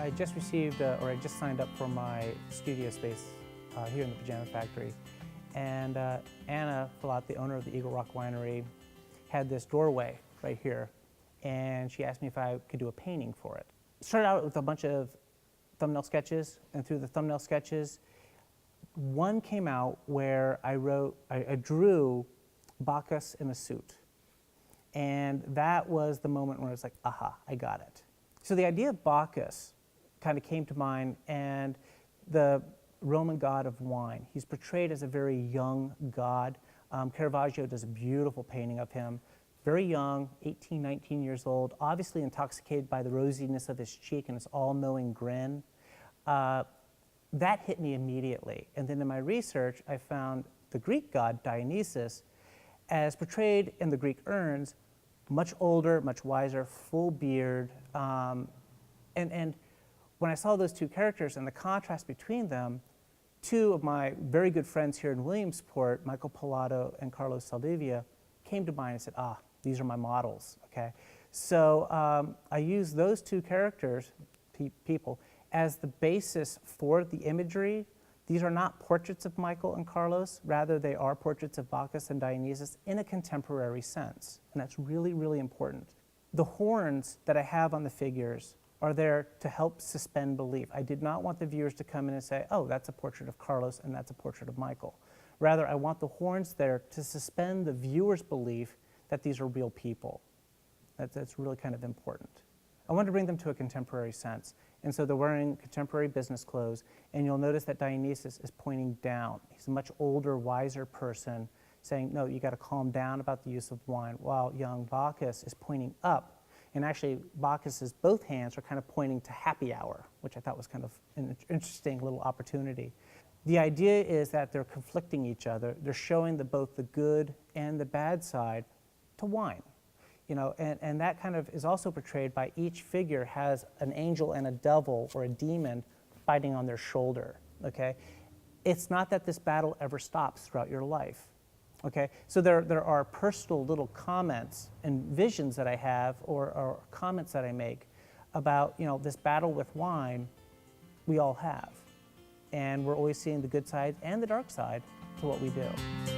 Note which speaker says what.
Speaker 1: I just received, or I just signed up for my studio space here in the Pajama Factory. And Anna Falat, the owner of the Eagle Rock Winery, had this doorway right here. And she asked me if I could do a painting for it. It started out with a bunch of thumbnail sketches, and through the thumbnail sketches, one came out where I drew Bacchus in a suit. And that was the moment where I was like, aha, I got it. So the idea of Bacchus kind of came to mind, and the Roman god of wine. He's portrayed as a very young god. Caravaggio does a beautiful painting of him. Very young, 18, 19 years old, obviously intoxicated by the rosiness of his cheek and his all-knowing grin. That hit me immediately. And then in my research, I found the Greek god Dionysus, as portrayed in the Greek urns, much older, much wiser, full beard. And when I saw those two characters and the contrast between them, two of my very good friends here in Williamsport, Michael Pilato and Carlos Saldivia, came to mind and said, ah, these are my models, okay? So I used those two characters, people, as the basis for the imagery. These are not portraits of Michael and Carlos, rather they are portraits of Bacchus and Dionysus in a contemporary sense, and that's really, really important. The horns that I have on the figures are there to help suspend belief. I did not want the viewers to come in and say, oh, that's a portrait of Carlos and that's a portrait of Michael. Rather, I want the horns there to suspend the viewer's belief that these are real people. That's really kind of important. I wanted to bring them to a contemporary sense. And so they're wearing contemporary business clothes, and you'll notice that Dionysus is pointing down. He's a much older, wiser person saying, no, you got to calm down about the use of wine, while young Bacchus is pointing up. And actually, Bacchus's both hands are kind of pointing to happy hour, which I thought was kind of an interesting little opportunity. The idea is that they're conflicting each other. They're showing both the good and the bad side to wine. You know, and that kind of is also portrayed by each figure has an angel and a devil or a demon fighting on their shoulder, okay? It's not that this battle ever stops throughout your life, okay? So there are personal little comments and visions that I have or comments that I make about, you know, this battle with wine we all have. And we're always seeing the good side and the dark side to what we do.